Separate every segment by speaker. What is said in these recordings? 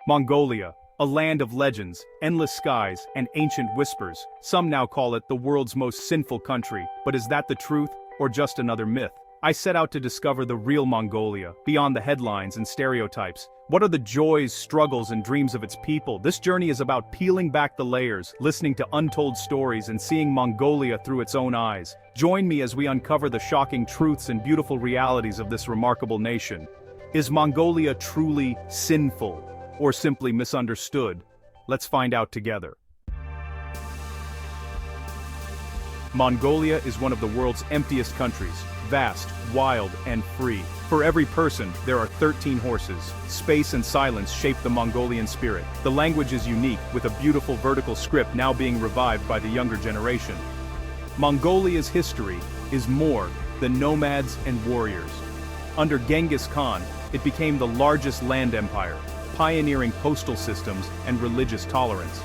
Speaker 1: Mongolia, a land of legends, endless skies, and ancient whispers. Some now call it the world's most sinful country, but is that the truth, or just another myth? I set out to discover the real Mongolia, beyond the headlines and stereotypes. What are the joys, struggles, and dreams of its people? This journey is about peeling back the layers, listening to untold stories, and seeing Mongolia through its own eyes. Join me as we uncover the shocking truths and beautiful realities of this remarkable nation. Is Mongolia truly sinful? Or simply misunderstood? Let's find out together. Mongolia is one of the world's emptiest countries, vast, wild, and free. For every person, there are 13 horses. Space and silence shape the Mongolian spirit. The language is unique, with a beautiful vertical script now being revived by the younger generation. Mongolia's history is more than nomads and warriors. Under Genghis Khan, it became the largest land empire, pioneering postal systems and religious tolerance.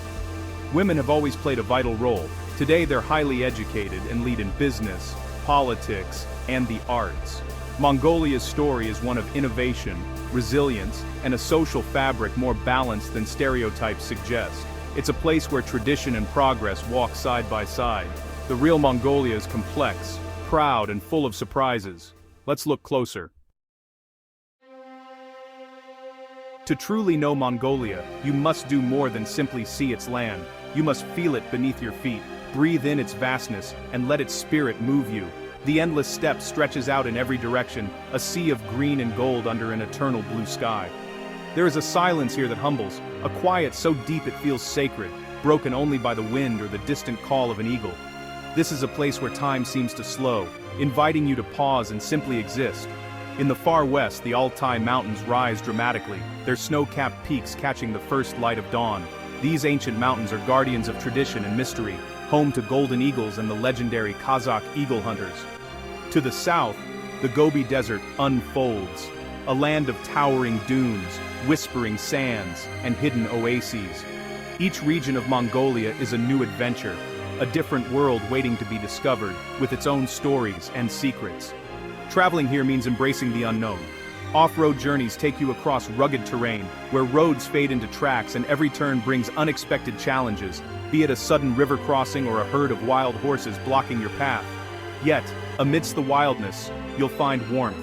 Speaker 1: Women have always played a vital role. Today they're highly educated and lead in business, politics, and the arts. Mongolia's story is one of innovation, resilience, and a social fabric more balanced than stereotypes suggest. It's a place where tradition and progress walk side by side. The real Mongolia is complex, proud, and full of surprises. Let's look closer. To truly know Mongolia, you must do more than simply see its land. You must feel it beneath your feet, breathe in its vastness, and let its spirit move you. The endless steppe stretches out in every direction, a sea of green and gold under an eternal blue sky. There is a silence here that humbles, a quiet so deep it feels sacred, broken only by the wind or the distant call of an eagle. This is a place where time seems to slow, inviting you to pause and simply exist. In the far west, the Altai Mountains rise dramatically, their snow-capped peaks catching the first light of dawn. These ancient mountains are guardians of tradition and mystery, home to golden eagles and the legendary Kazakh eagle hunters. To the south, the Gobi Desert unfolds, a land of towering dunes, whispering sands, and hidden oases. Each region of Mongolia is a new adventure, a different world waiting to be discovered, with its own stories and secrets. Traveling here means embracing the unknown. Off-road journeys take you across rugged terrain, where roads fade into tracks and every turn brings unexpected challenges, be it a sudden river crossing or a herd of wild horses blocking your path. Yet, amidst the wildness, you'll find warmth.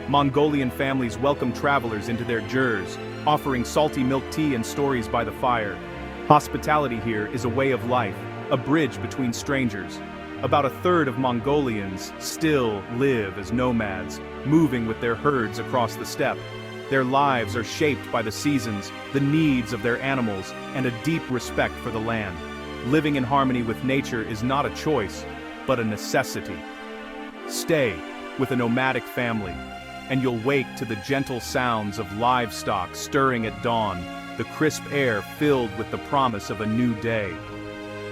Speaker 1: Mongolian families welcome travelers into their jurs, offering salty milk tea and stories by the fire. Hospitality here is a way of life, a bridge between strangers. About a third of Mongolians still live as nomads, moving with their herds across the steppe. Their lives are shaped by the seasons, the needs of their animals, and a deep respect for the land. Living in harmony with nature is not a choice, but a necessity. Stay with a nomadic family, and you'll wake to the gentle sounds of livestock stirring at dawn, the crisp air filled with the promise of a new day.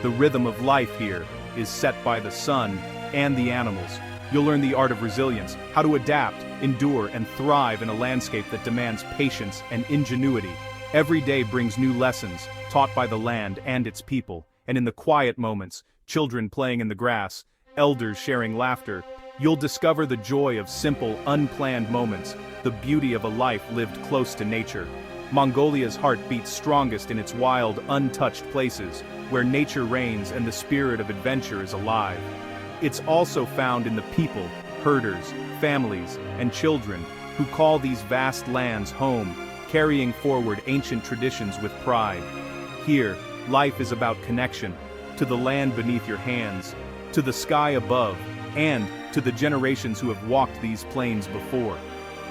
Speaker 1: The rhythm of life here is set by the sun and the animals. You'll learn the art of resilience, how to adapt, endure, and thrive in a landscape that demands patience and ingenuity. Every day brings new lessons, taught by the land and its people, and in the quiet moments, children playing in the grass, elders sharing laughter, you'll discover the joy of simple, unplanned moments, the beauty of a life lived close to nature. Mongolia's heart beats strongest in its wild, untouched places, where nature reigns and the spirit of adventure is alive. It's also found in the people, herders, families, and children, who call these vast lands home, carrying forward ancient traditions with pride. Here, life is about connection, to the land beneath your hands, to the sky above, and to the generations who have walked these plains before.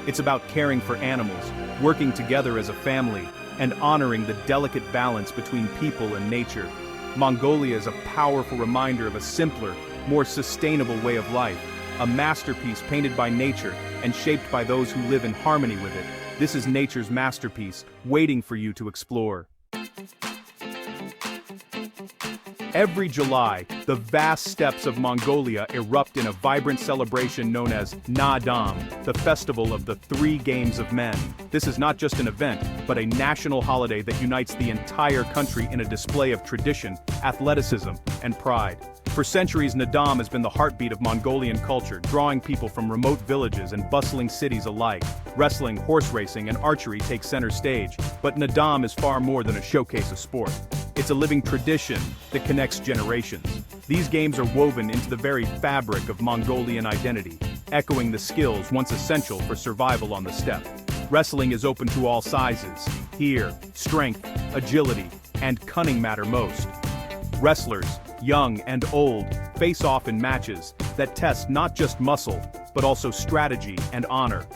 Speaker 1: It's about caring for animals, working together as a family, and honoring the delicate balance between people and nature. Mongolia is a powerful reminder of a simpler, more sustainable way of life, a masterpiece painted by nature and shaped by those who live in harmony with it. This is nature's masterpiece, waiting for you to explore. Every July, the vast steppes of Mongolia erupt in a vibrant celebration known as Nadam, the festival of the three games of men. This is not just an event, but a national holiday that unites the entire country in a display of tradition, athleticism, and pride. For centuries, Nadam has been the heartbeat of Mongolian culture, drawing people from remote villages and bustling cities alike. Wrestling, horse racing, and archery take center stage, but Nadam is far more than a showcase of sport. It's a living tradition that connects generations. These games are woven into the very fabric of Mongolian identity, echoing the skills once essential for survival on the steppe. Wrestling is open to all sizes. Here, strength, agility, and cunning matter most. Wrestlers, young and old, face off in matches that test not just muscle, but also strategy and honor.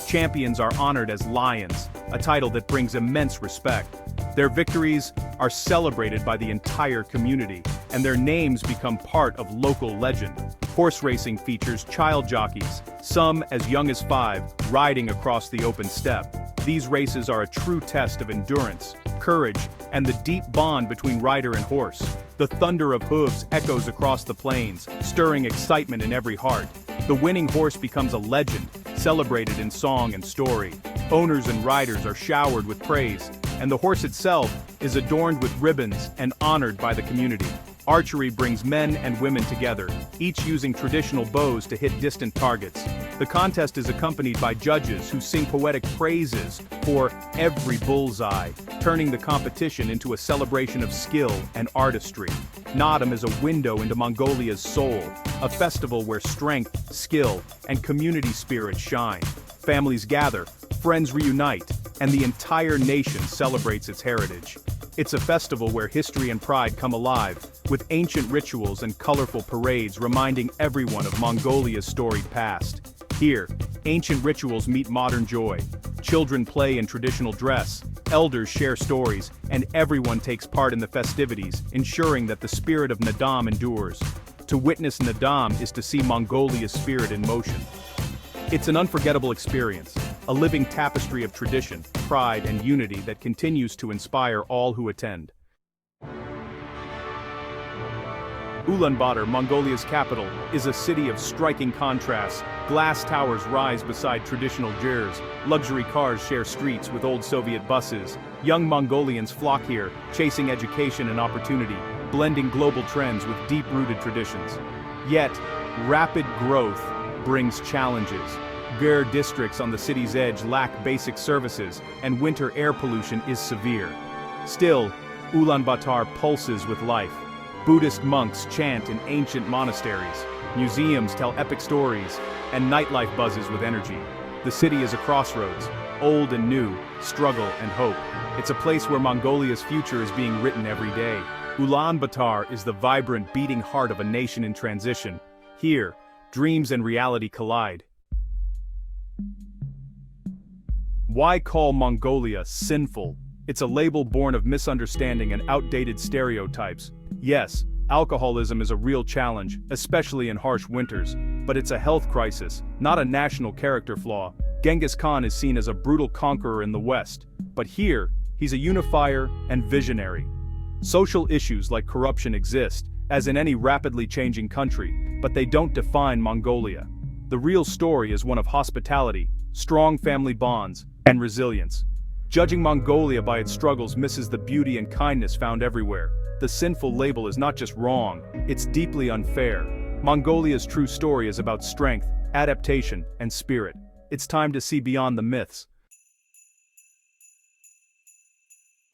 Speaker 1: Champions are honored as lions, a title that brings immense respect. Their victories are celebrated by the entire community, and their names become part of local legend. Horse racing features child jockeys, some as young as 5, riding across the open steppe. These races are a true test of endurance, courage, and the deep bond between rider and horse. The thunder of hooves echoes across the plains, stirring excitement in every heart. The winning horse becomes a legend, celebrated in song and story. Owners and riders are showered with praise, and the horse itself is adorned with ribbons and honored by the community. Archery brings men and women together, each using traditional bows to hit distant targets. The contest is accompanied by judges who sing poetic praises for every bullseye, turning the competition into a celebration of skill and artistry. Nadam is a window into Mongolia's soul, a festival where strength, skill, and community spirit shine. Families gather, friends reunite, and the entire nation celebrates its heritage. It's a festival where history and pride come alive, with ancient rituals and colorful parades reminding everyone of Mongolia's storied past. Here, ancient rituals meet modern joy. Children play in traditional dress, elders share stories, and everyone takes part in the festivities, ensuring that the spirit of Nadam endures. To witness Nadam is to see Mongolia's spirit in motion. It's an unforgettable experience, a living tapestry of tradition, pride, and unity that continues to inspire all who attend. Ulaanbaatar, Mongolia's capital, is a city of striking contrasts. Glass towers rise beside traditional gyrs, luxury cars share streets with old Soviet buses. Young Mongolians flock here, chasing education and opportunity, blending global trends with deep-rooted traditions. Yet, rapid growth brings challenges. Gyr districts on the city's edge lack basic services, and winter air pollution is severe. Still, Ulaanbaatar pulses with life. Buddhist monks chant in ancient monasteries, museums tell epic stories, and nightlife buzzes with energy. The city is a crossroads, old and new, struggle and hope. It's a place where Mongolia's future is being written every day. Ulaanbaatar is the vibrant, beating heart of a nation in transition. Here, dreams and reality collide. Why call Mongolia sinful? It's a label born of misunderstanding and outdated stereotypes. Yes, alcoholism is a real challenge, especially in harsh winters, but it's a health crisis, not a national character flaw. Genghis Khan is seen as a brutal conqueror in the West, but here, he's a unifier and visionary. Social issues like corruption exist, as in any rapidly changing country, but they don't define Mongolia. The real story is one of hospitality, strong family bonds, and resilience. Judging Mongolia by its struggles misses the beauty and kindness found everywhere. The sinful label is not just wrong, it's deeply unfair. Mongolia's true story is about strength, adaptation, and spirit. It's time to see beyond the myths.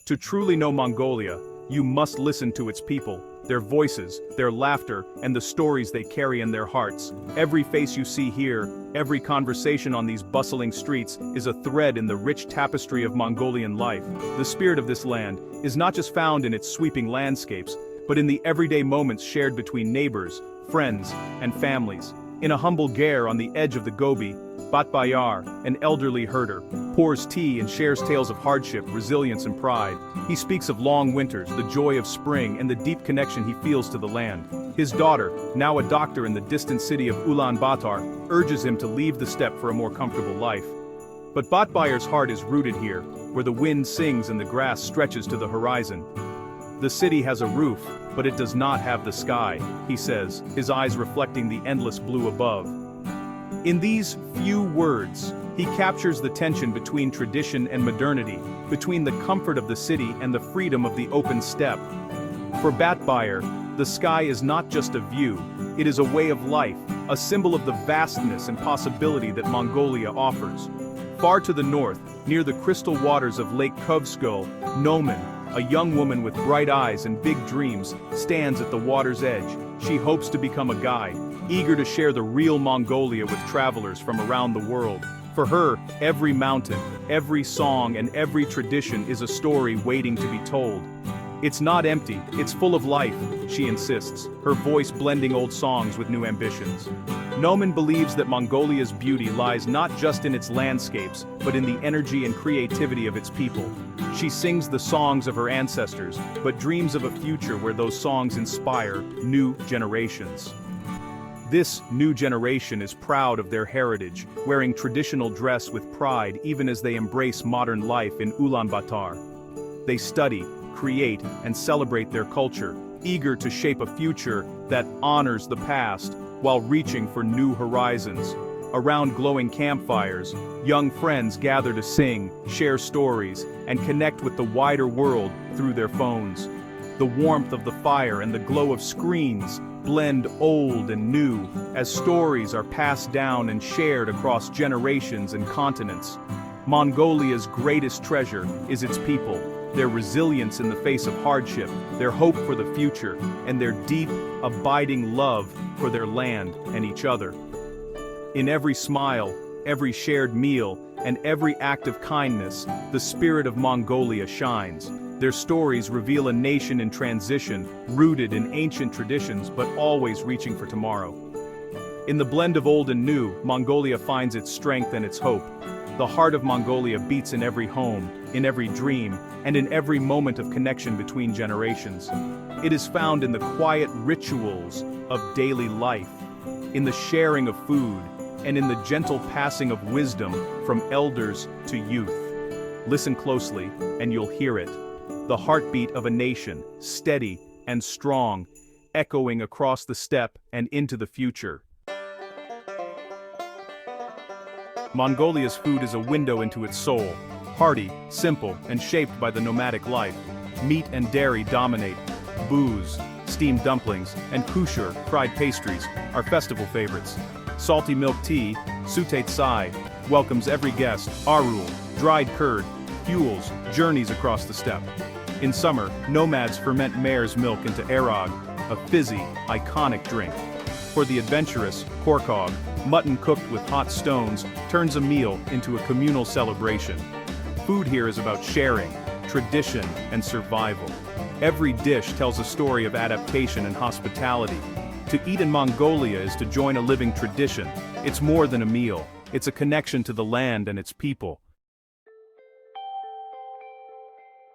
Speaker 1: To truly know Mongolia, you must listen to its people, their voices, their laughter, and the stories they carry in their hearts. Every face you see here, every conversation on these bustling streets is a thread in the rich tapestry of Mongolian life. The spirit of this land is not just found in its sweeping landscapes, but in the everyday moments shared between neighbors, friends, and families. In a humble ger on the edge of the Gobi, Batbayar, an elderly herder, pours tea and shares tales of hardship, resilience, and pride. He speaks of long winters, the joy of spring, and the deep connection he feels to the land. His daughter, now a doctor in the distant city of Ulaanbaatar, urges him to leave the steppe for a more comfortable life. But Batbayar's heart is rooted here, where the wind sings and the grass stretches to the horizon. The city has a roof, but it does not have the sky, he says, his eyes reflecting the endless blue above. In these few words, he captures the tension between tradition and modernity, between the comfort of the city and the freedom of the open steppe. For Batbuyer, the sky is not just a view, it is a way of life, a symbol of the vastness and possibility that Mongolia offers. Far to the north, near the crystal waters of Lake Kovskoe, Noman, a young woman with bright eyes and big dreams, stands at the water's edge. She hopes to become a guide, eager to share the real Mongolia with travelers from around the world. For her, every mountain, every song, and every tradition is a story waiting to be told. It's not empty, it's full of life, she insists, her voice blending old songs with new ambitions. Noman believes that Mongolia's beauty lies not just in its landscapes, but in the energy and creativity of its people. She sings the songs of her ancestors, but dreams of a future where those songs inspire new generations. This new generation is proud of their heritage, wearing traditional dress with pride even as they embrace modern life in Ulaanbaatar. They study, create, and celebrate their culture, eager to shape a future that honors the past while reaching for new horizons. Around glowing campfires, young friends gather to sing, share stories, and connect with the wider world through their phones. The warmth of the fire and the glow of screens blend old and new as stories are passed down and shared across generations and continents. Mongolia's greatest treasure is its people, their resilience in the face of hardship, their hope for the future, and their deep, abiding love for their land and each other. In every smile, every shared meal, and every act of kindness, the spirit of Mongolia shines. Their stories reveal a nation in transition, rooted in ancient traditions but always reaching for tomorrow. In the blend of old and new, Mongolia finds its strength and its hope. The heart of Mongolia beats in every home, in every dream, and in every moment of connection between generations. It is found in the quiet rituals of daily life, in the sharing of food, and in the gentle passing of wisdom from elders to youth. Listen closely, and you'll hear it. The heartbeat of a nation, steady and strong, echoing across the steppe and into the future. Mongolia's food is a window into its soul. Hearty, simple, and shaped by the nomadic life. Meat and dairy dominate. Booze, steamed dumplings, and kushur, fried pastries, are festival favorites. Salty milk tea, sute tsai, welcomes every guest. Arul, dried curd, fuels journeys across the steppe. In summer, nomads ferment mare's milk into erog, a fizzy, iconic drink. For the adventurous, korkog, mutton cooked with hot stones, turns a meal into a communal celebration. Food here is about sharing, tradition, and survival. Every dish tells a story of adaptation and hospitality. To eat in Mongolia is to join a living tradition. It's more than a meal. It's a connection to the land and its people.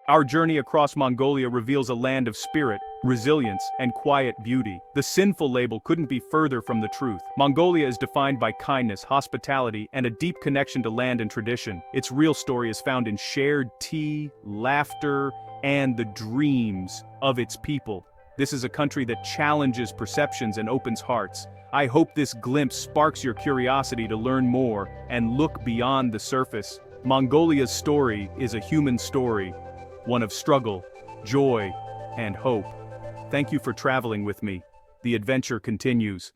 Speaker 1: Our journey across Mongolia reveals a land of spirit, resilience, and quiet beauty. The Sinful label couldn't be further from the truth. Mongolia is defined by kindness, hospitality, and a deep connection to land and tradition. Its real story is found in shared tea, laughter, and the dreams of its people. This is a country that challenges perceptions and opens hearts. I hope this glimpse sparks your curiosity to learn more and look beyond the surface. Mongolia's story is a human story, one of struggle, joy, and hope. Thank you for traveling with me. The adventure continues.